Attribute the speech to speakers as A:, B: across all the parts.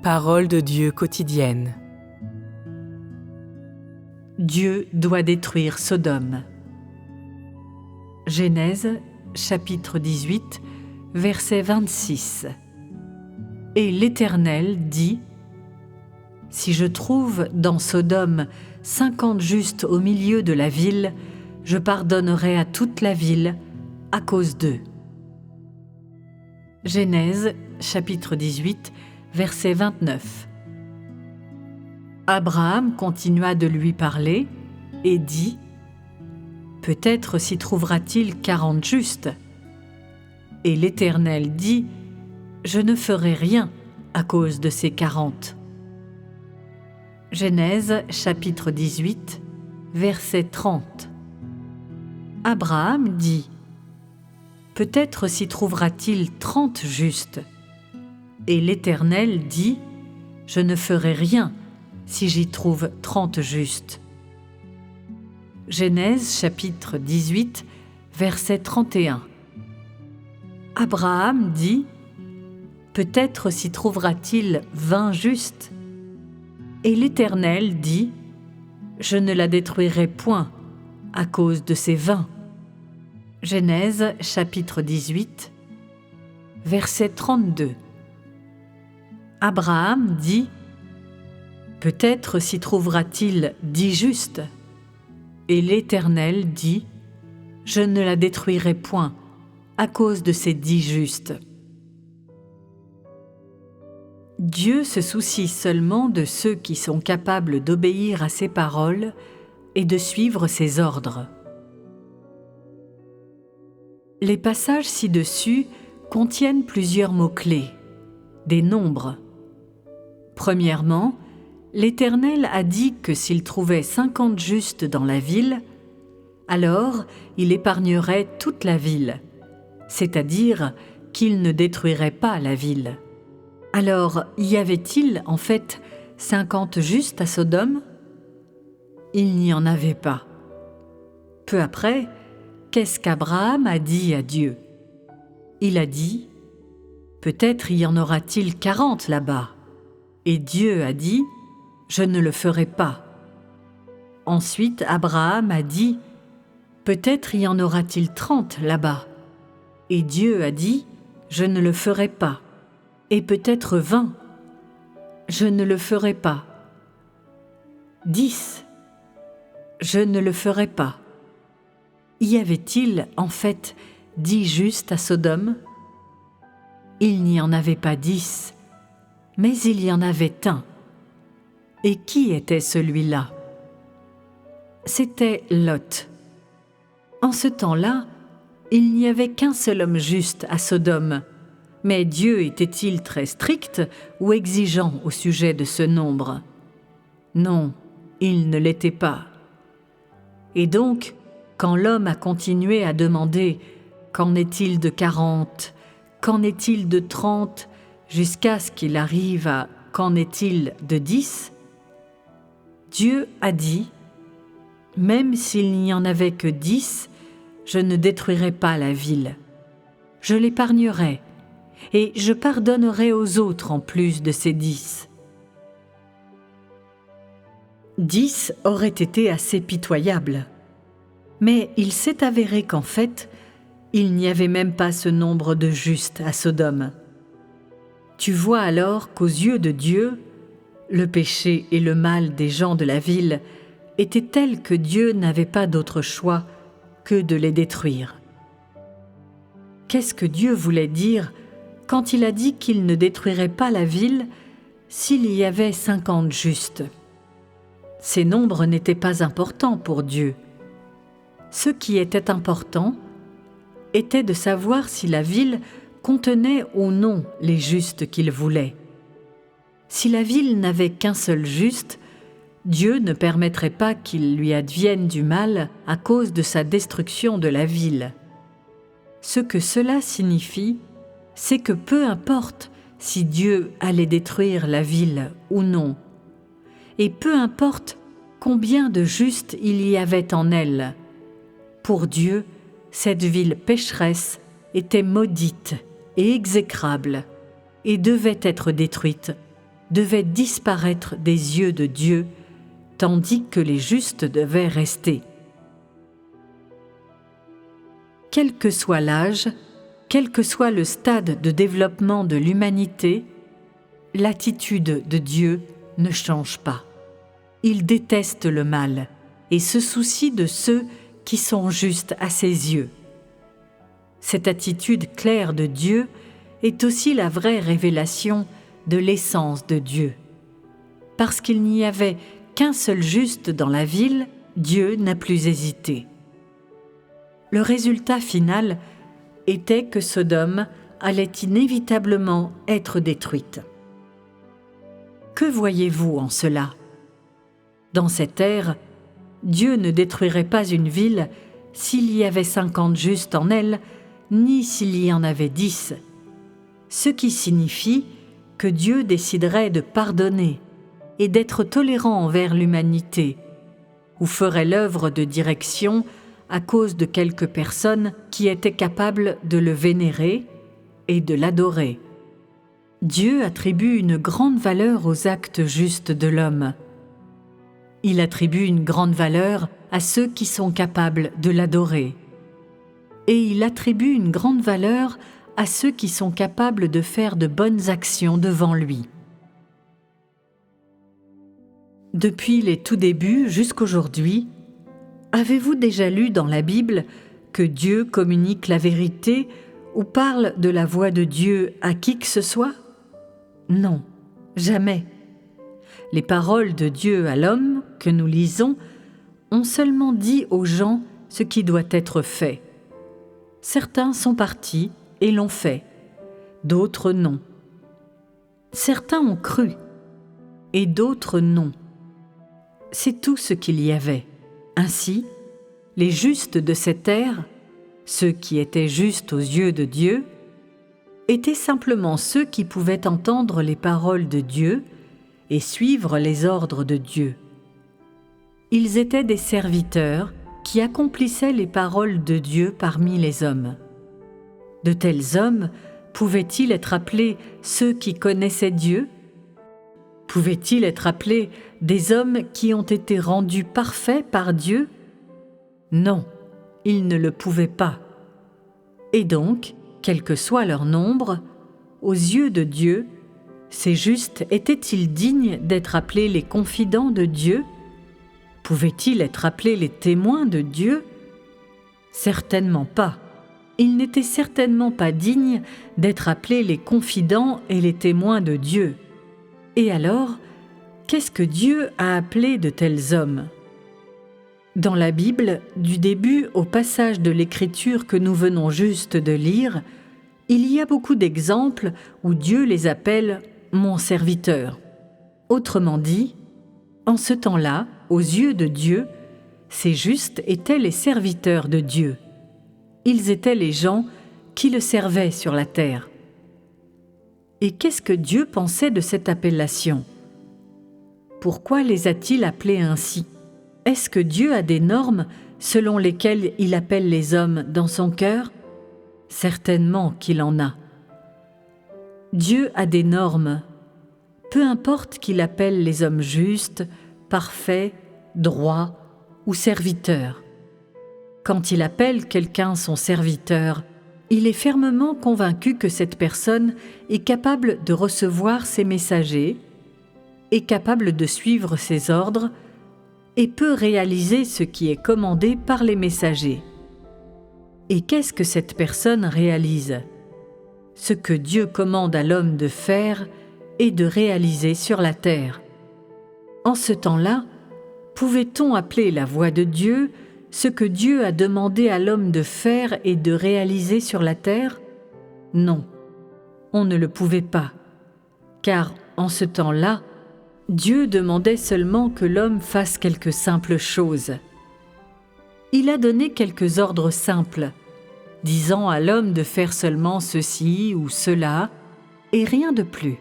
A: Parole de Dieu quotidienne.
B: Dieu doit détruire Sodome. Genèse, chapitre 18, verset 26. Et l'Éternel dit : Si je trouve dans Sodome 50 justes au milieu de la ville, je pardonnerai à toute la ville à cause d'eux. Genèse, chapitre 18, verset 29. Abraham continua de lui parler et dit : Peut-être s'y trouvera-t-il 40 justes. Et l'Éternel dit : Je ne ferai rien à cause de ces 40. Genèse chapitre 18, verset 30. Abraham dit : Peut-être s'y trouvera-t-il 30 justes. Et l'Éternel dit : Je ne ferai rien si j'y trouve 30 justes. Genèse chapitre 18, verset 31. Abraham dit : Peut-être s'y trouvera-t-il 20 justes. Et l'Éternel dit : Je ne la détruirai point à cause de ces 20. Genèse chapitre 18, verset 32. Abraham dit : Peut-être s'y trouvera-t-il 10 justes. Et l'Éternel dit : Je ne la détruirai point à cause de ces 10 justes. Dieu se soucie seulement de ceux qui sont capables d'obéir à ses paroles et de suivre ses ordres. Les passages ci-dessus contiennent plusieurs mots-clés, des nombres. Premièrement, l'Éternel a dit que s'il trouvait 50 justes dans la ville, alors il épargnerait toute la ville, c'est-à-dire qu'il ne détruirait pas la ville. Alors, y avait-il en fait 50 justes à Sodome ? Il n'y en avait pas. Peu après, qu'est-ce qu'Abraham a dit à Dieu ? Il a dit : Peut-être y en aura-t-il 40 là-bas. Et Dieu a dit : Je ne le ferai pas. Ensuite, Abraham a dit : Peut-être y en aura-t-il 30 là-bas. Et Dieu a dit : Je ne le ferai pas. Et peut-être 20. Je ne le ferai pas. 10. Je ne le ferai pas. Y avait-il en fait 10 justes à Sodome ? Il n'y en avait pas 10, mais il y en avait un. Et qui était celui-là ? C'était Lot. En ce temps-là, il n'y avait qu'un seul homme juste à Sodome, mais Dieu était-il très strict ou exigeant au sujet de ce nombre ? Non, il ne l'était pas. Et donc, quand l'homme a continué à demander « Qu'en est-il de 40 ? Qu'en est-il de 30 ?» jusqu'à ce qu'il arrive à « Qu'en est-il de 10 ?» Dieu a dit « Même s'il n'y en avait que 10, je ne détruirai pas la ville. Je l'épargnerai et je pardonnerai aux autres en plus de ces 10. » 10 aurait été assez pitoyable. Mais il s'est avéré qu'en fait, il n'y avait même pas ce nombre de justes à Sodome. Tu vois alors qu'aux yeux de Dieu, le péché et le mal des gens de la ville étaient tels que Dieu n'avait pas d'autre choix que de les détruire. Qu'est-ce que Dieu voulait dire quand il a dit qu'il ne détruirait pas la ville s'il y avait 50 justes ? Ces nombres n'étaient pas importants pour Dieu. Ce qui était important était de savoir si la ville contenait ou non les justes qu'il voulait. Si la ville n'avait qu'un seul juste, Dieu ne permettrait pas qu'il lui advienne du mal à cause de sa destruction de la ville. Ce que cela signifie, c'est que peu importe si Dieu allait détruire la ville ou non, et peu importe combien de justes il y avait en elle, pour Dieu, cette ville pécheresse était maudite et exécrable et devait être détruite devaient disparaître des yeux de Dieu, tandis que les justes devaient rester. Quel que soit l'âge, quel que soit le stade de développement de l'humanité, l'attitude de Dieu ne change pas. Il déteste le mal et se soucie de ceux qui sont justes à ses yeux. Cette attitude claire de Dieu est aussi la vraie révélation de l'essence de Dieu. Parce qu'il n'y avait qu'un seul juste dans la ville, Dieu n'a plus hésité. Le résultat final était que Sodome allait inévitablement être détruite. Que voyez-vous en cela? Dans cette ère, Dieu ne détruirait pas une ville s'il y avait 50 justes en elle, ni s'il y en avait 10, ce qui signifie que Dieu déciderait de pardonner et d'être tolérant envers l'humanité, ou ferait l'œuvre de direction à cause de quelques personnes qui étaient capables de le vénérer et de l'adorer. Dieu attribue une grande valeur aux actes justes de l'homme. Il attribue une grande valeur à ceux qui sont capables de l'adorer. Et il attribue une grande valeur à ceux qui sont capables de faire de bonnes actions devant lui. Depuis les tout débuts jusqu'aujourd'hui, avez-vous déjà lu dans la Bible que Dieu communique la vérité ou parle de la voix de Dieu à qui que ce soit? Non, jamais. Les paroles de Dieu à l'homme que nous lisons ont seulement dit aux gens ce qui doit être fait. Certains sont partis et l'ont fait, d'autres non. Certains ont cru et d'autres non. C'est tout ce qu'il y avait. Ainsi, les justes de cette ère, ceux qui étaient justes aux yeux de Dieu, étaient simplement ceux qui pouvaient entendre les paroles de Dieu et suivre les ordres de Dieu. Ils étaient des serviteurs qui accomplissaient les paroles de Dieu parmi les hommes. De tels hommes pouvaient-ils être appelés ceux qui connaissaient Dieu? Pouvaient-ils être appelés des hommes qui ont été rendus parfaits par Dieu? Non, ils ne le pouvaient pas. Et donc, quel que soit leur nombre, aux yeux de Dieu, ces justes étaient-ils dignes d'être appelés les confidents de Dieu? Pouvaient-ils être appelés les témoins de Dieu? Certainement pas. Ils n'étaient certainement pas dignes d'être appelés les confidents et les témoins de Dieu. Et alors, qu'est-ce que Dieu a appelé de tels hommes? Dans la Bible, du début au passage de l'Écriture que nous venons juste de lire, il y a beaucoup d'exemples où Dieu les appelle « mon serviteur ». Autrement dit, en ce temps-là, aux yeux de Dieu, ces justes étaient les serviteurs de Dieu. Ils étaient les gens qui le servaient sur la terre. Et qu'est-ce que Dieu pensait de cette appellation? Pourquoi les a-t-il appelés ainsi? Est-ce que Dieu a des normes selon lesquelles il appelle les hommes dans son cœur? Certainement qu'il en a. Dieu a des normes. Peu importe qu'il appelle les hommes justes, parfaits, droits ou serviteurs. Quand il appelle quelqu'un son serviteur, il est fermement convaincu que cette personne est capable de recevoir ses messagers, est capable de suivre ses ordres et peut réaliser ce qui est commandé par les messagers. Et qu'est-ce que cette personne réalise? Ce que Dieu commande à l'homme de faire et de réaliser sur la terre. En ce temps-là, pouvait-on appeler la voix de Dieu ce que Dieu a demandé à l'homme de faire et de réaliser sur la terre? Non, on ne le pouvait pas, car en ce temps-là, Dieu demandait seulement que l'homme fasse quelques simples choses. Il a donné quelques ordres simples, disant à l'homme de faire seulement ceci ou cela, et rien de plus.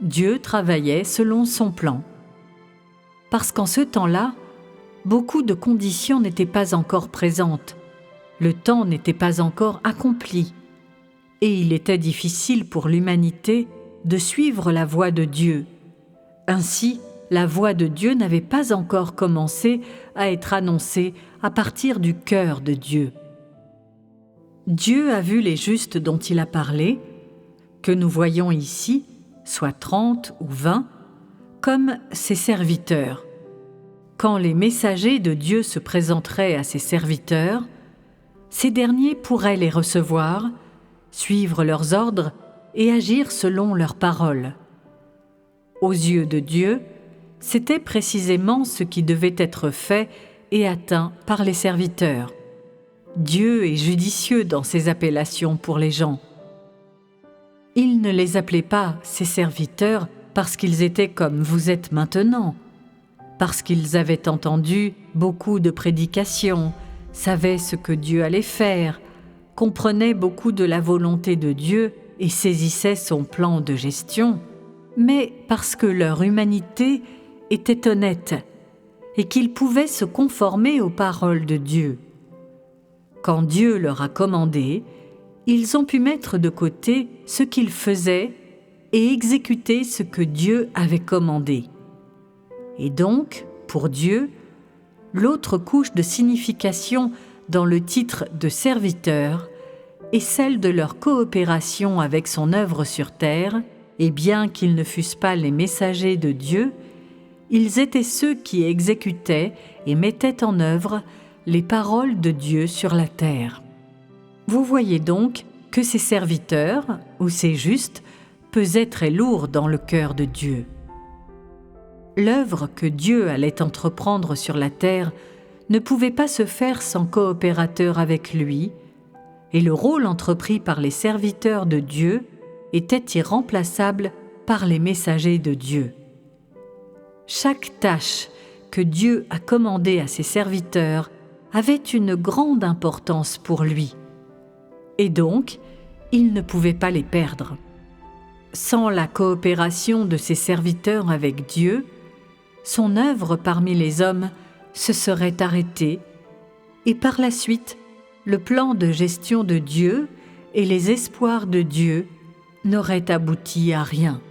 B: Dieu travaillait selon son plan. Parce qu'en ce temps-là, beaucoup de conditions n'étaient pas encore présentes, le temps n'était pas encore accompli, et il était difficile pour l'humanité de suivre la voie de Dieu. Ainsi, la voie de Dieu n'avait pas encore commencé à être annoncée à partir du cœur de Dieu. Dieu a vu les justes dont il a parlé, que nous voyons ici, soit 30 ou 20, comme ses serviteurs. Quand les messagers de Dieu se présenteraient à ses serviteurs, ces derniers pourraient les recevoir, suivre leurs ordres et agir selon leurs paroles. Aux yeux de Dieu, c'était précisément ce qui devait être fait et atteint par les serviteurs. Dieu est judicieux dans ses appellations pour les gens. Il ne les appelait pas ses serviteurs parce qu'ils étaient comme vous êtes maintenant, parce qu'ils avaient entendu beaucoup de prédications, savaient ce que Dieu allait faire, comprenaient beaucoup de la volonté de Dieu et saisissaient son plan de gestion, mais parce que leur humanité était honnête et qu'ils pouvaient se conformer aux paroles de Dieu. Quand Dieu leur a commandé, ils ont pu mettre de côté ce qu'ils faisaient et exécuter ce que Dieu avait commandé. Et donc, pour Dieu, l'autre couche de signification dans le titre de serviteur est celle de leur coopération avec son œuvre sur terre, et bien qu'ils ne fussent pas les messagers de Dieu, ils étaient ceux qui exécutaient et mettaient en œuvre les paroles de Dieu sur la terre. Vous voyez donc que ces serviteurs, ou ces justes, pesaient très lourd dans le cœur de Dieu. L'œuvre que Dieu allait entreprendre sur la terre ne pouvait pas se faire sans coopérateur avec lui, et le rôle entrepris par les serviteurs de Dieu était irremplaçable par les messagers de Dieu. Chaque tâche que Dieu a commandée à ses serviteurs avait une grande importance pour lui, et donc il ne pouvait pas les perdre. Sans la coopération de ses serviteurs avec Dieu, son œuvre parmi les hommes se serait arrêtée, et par la suite, le plan de gestion de Dieu et les espoirs de Dieu n'auraient abouti à rien.